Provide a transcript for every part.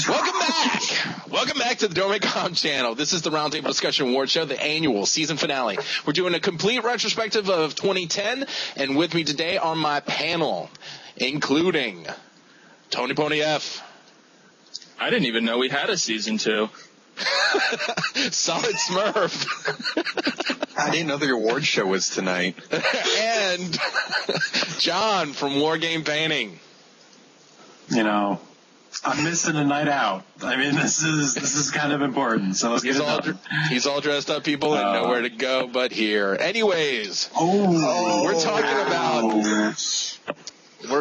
Welcome back. Welcome back to the Doremicom channel. This is the Roundtable Discussion Award Show, the annual season finale. We're doing a complete retrospective of 2010, and with me today on my panel, including TonyPonyF. I didn't even know we had a season 2. SolidSmurf. I didn't know the award show was tonight. And John from WarGamePainting. You know, I'm missing a night out. I mean, this is kind of important. So let's get it done. He's all dressed up, people, and nowhere to go but here. Anyways, we're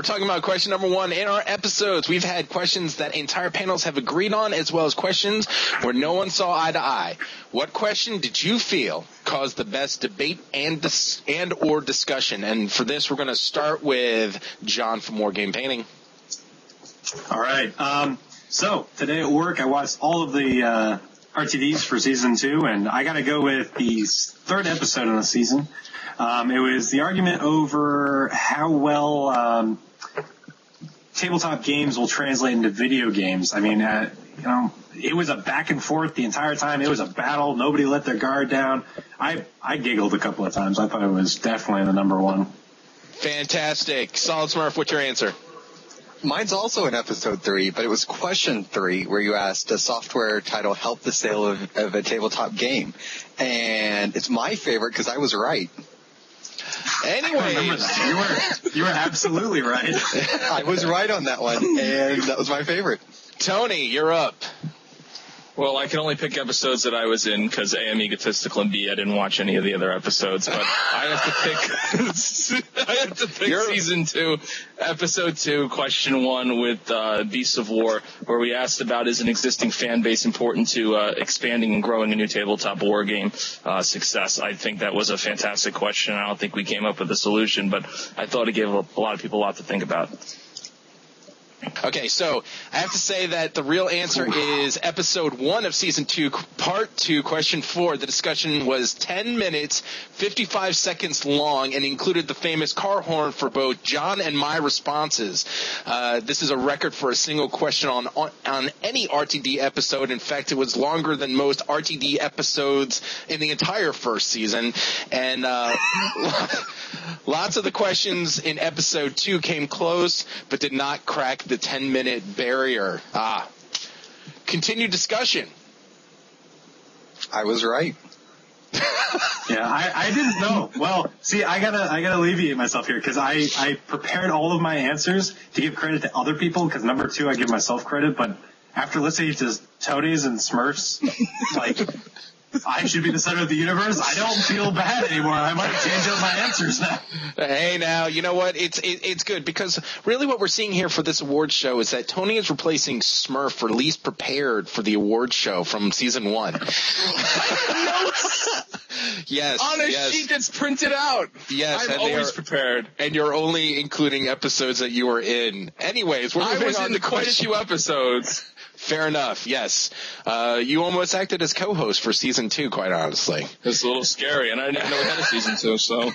talking about question number 1 in our episodes. We've had questions that entire panels have agreed on, as well as questions where no one saw eye to eye. What question did you feel caused the best debate and or discussion? And for this, we're going to start with John from WarGamePainting. All right. So today at work, I watched all of the RTDs for season 2, and I got to go with the 3rd episode of the season. It was the argument over how well tabletop games will translate into video games. I mean, it was a back and forth the entire time. It was a battle. Nobody let their guard down. I giggled a couple of times. I thought it was definitely the number 1. Fantastic. SolidSmurf, what's your answer? Mine's also in episode 3, but it was question 3 where you asked, does software title help the sale of a tabletop game? And it's my favorite because I was right. Anyways, you were absolutely right. I was right on that one, and that was my favorite. Tony, you're up. Well, I can only pick episodes that I was in because A, I'm egotistical, and B, I didn't watch any of the other episodes. But I have to pick season 2, episode 2, question 1 with Beasts of War, where we asked about, is an existing fan base important to expanding and growing a new tabletop war game success? I think that was a fantastic question. I don't think we came up with a solution, but I thought it gave a lot of people a lot to think about. Okay, so I have to say that the real answer is episode 1 of season 2, part 2, question 4. The discussion was 10 minutes, 55 seconds long, and included the famous car horn for both John and my responses. This is a record for a single question on any RTD episode. In fact, it was longer than most RTD episodes in the entire first season. And lots of the questions in episode 2 came close, but did not crack the 10-minute barrier. Continued discussion. I was right. Yeah, I didn't know. Well, see, I gotta alleviate myself here because I prepared all of my answers to give credit to other people because number 2 I give myself credit, but after listening to Tony's and Smurf's, like, I should be the center of the universe. I don't feel bad anymore. I might change up my answers now. Hey, now, you know what? It's good because really what we're seeing here for this award show is that Tony is replacing Smurf for least prepared for the award show from season 1. Yes. On a sheet that's printed out. Yes. I'm always prepared. And you're only including episodes that you were in. Anyways, we're moving on to quite a few episodes. Fair enough, yes. You almost acted as co-host for season 2, quite honestly. It's a little scary, and I didn't even know we had a season 2, so.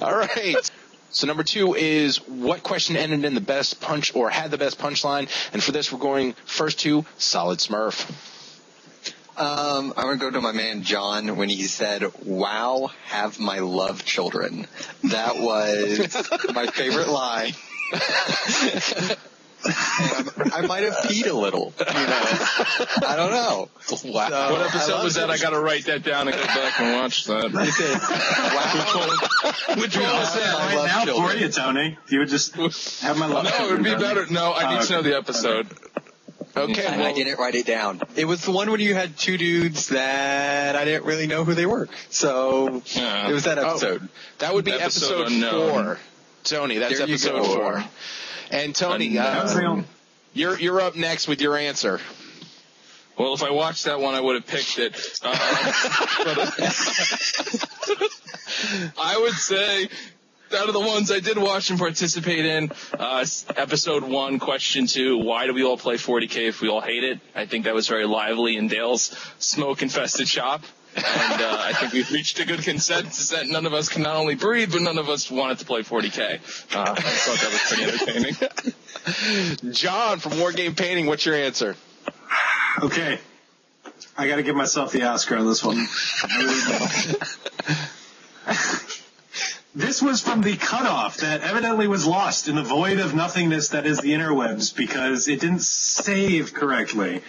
All right. So number 2 is what question ended in the best punch or had the best punchline? And for this, we're going first to SolidSmurf. I'm going to go to my man John when he said, wow, have my love children. That was my favorite line. I might have peed a little, I don't know. Wow. So, what episode was that? I got to write that down and go back and watch that. Which one was that right now for you, Tony? You would just have my love. No, it would be better. No, I need to know the episode. Okay, and I didn't write it down. It was the one when you had 2 dudes that I didn't really know who they were. So it was that episode. That would be episode 4. Tony, that's episode 4. And Tony, you're up next with your answer. Well, if I watched that one, I would have picked it. I would say, out of the ones I did watch and participate in, episode 1, question 2, why do we all play 40K if we all hate it? I think that was very lively in Dale's smoke-infested shop. And I think we've reached a good consensus that none of us can not only breathe, but none of us wanted to play 40K. I thought that was pretty entertaining. John from WarGamePainting, what's your answer? Okay. I got to give myself the Oscar on this one. This was from the cutoff that evidently was lost in the void of nothingness that is the interwebs because it didn't save correctly.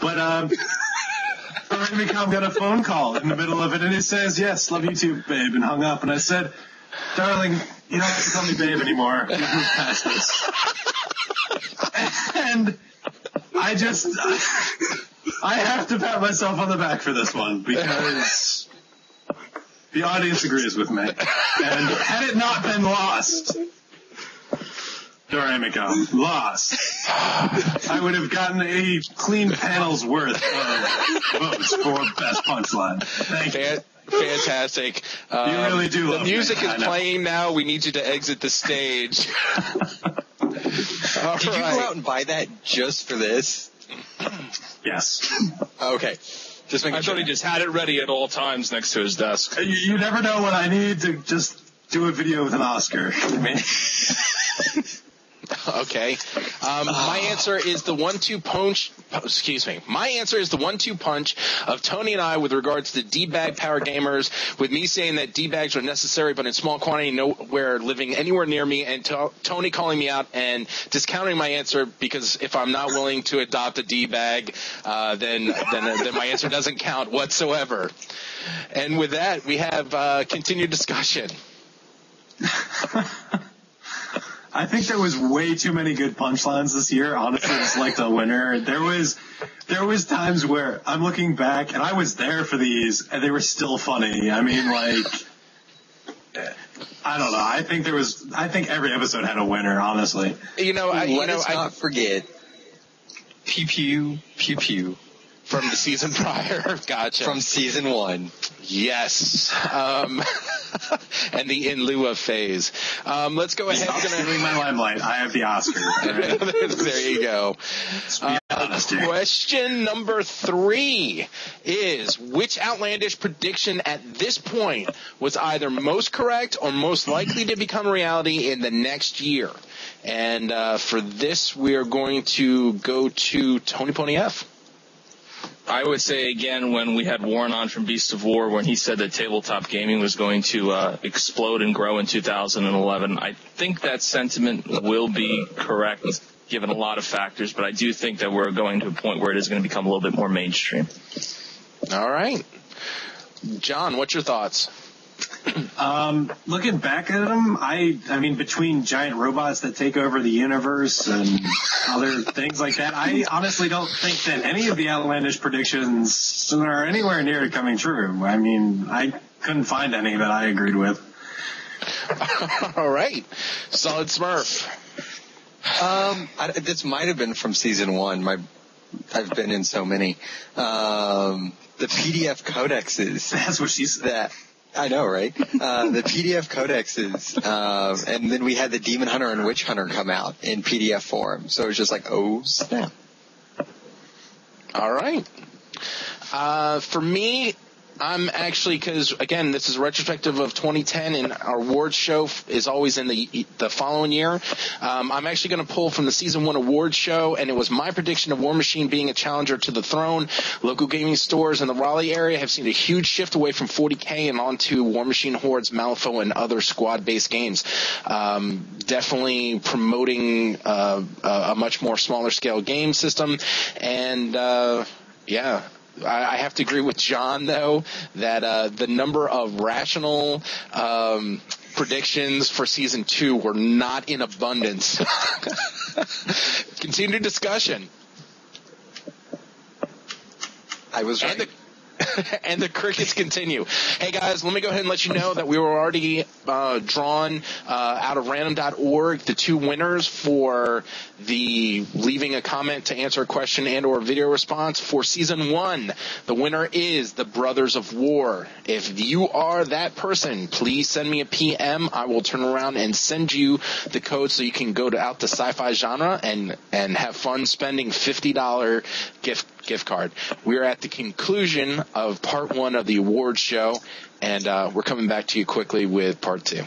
But Doremicom got a phone call in the middle of it, and it says, "Yes, love you too, babe," and hung up. And I said, "Darling, you don't have to call me babe anymore. We've moved past this." And I have to pat myself on the back for this one because the audience agrees with me. And had it not been lost, Doremicom, lost, I would have gotten a clean panel's worth of votes for Best Punchline. Thank you. Fantastic. You really do love the music me. is playing now. We need you to exit the stage. Did you go out and buy that just for this? Yes. Okay. Just making I thought he just had it ready at all times next to his desk. You never know what I need to just do a video with an Oscar. Okay. My answer is the 1-2 punch. Excuse me. My answer is the 1-2 punch of Tony and I with regards to D-bag power gamers, with me saying that D-bags are necessary but in small quantity, nowhere living anywhere near me, and Tony calling me out and discounting my answer because if I'm not willing to adopt a D-bag, then my answer doesn't count whatsoever. And with that, we have continued discussion. I think there was way too many good punchlines this year. Honestly, it's like the winner. There was times where I'm looking back and I was there for these and they were still funny. I mean, like, I don't know. I think every episode had a winner, honestly. Let us not forget Pew Pew Pew Pew. From the season prior. Gotcha. From season 1. Yes. And the in lieu of phase. Let's go ahead. Stop stealing my limelight. I have the Oscar. Right? There you go. Question number 3 is, which outlandish prediction at this point was either most correct or most likely to become reality in the next year? And for this, we are going to go to TonyPonyF. I would say, again, when we had Warren on from Beast of War, when he said that tabletop gaming was going to explode and grow in 2011, I think that sentiment will be correct, given a lot of factors, but I do think that we're going to a point where it is going to become a little bit more mainstream. All right. John, what's your thoughts? Looking back at them, I mean, between giant robots that take over the universe and other things like that, I honestly don't think that any of the outlandish predictions are anywhere near coming true. I mean, I couldn't find any that I agreed with. All right. SolidSmurf. This might have been from season 1. I've been in so many. The PDF codexes. That's what she said. I know, right? The PDF codexes, and then we had the Demon Hunter and Witch Hunter come out in PDF form. So it was just like, oh, snap. All right. For me, I'm actually, because, again, this is a retrospective of 2010, and our awards show is always in the following year. I'm actually going to pull from the Season 1 awards show, and it was my prediction of War Machine being a challenger to the throne. Local gaming stores in the Raleigh area have seen a huge shift away from 40K and onto War Machine Hordes, Malifaux, and other squad-based games. Definitely promoting a much more smaller-scale game system, and, yeah. I have to agree with John, though, that the number of rational predictions for Season 2 were not in abundance. Continued discussion. I was right. And the crickets continue. Hey, guys, let me go ahead and let you know that we were already drawn out of random.org the 2 winners for the leaving a comment to answer a question and or video response for Season 1. The winner is the Brothers of War. If you are that person, please send me a PM. I will turn around and send you the code so you can go out to Sci-Fi Genre and have fun spending $50 gift card. We're at the conclusion of part 1 of the awards show, and we're coming back to you quickly with part 2.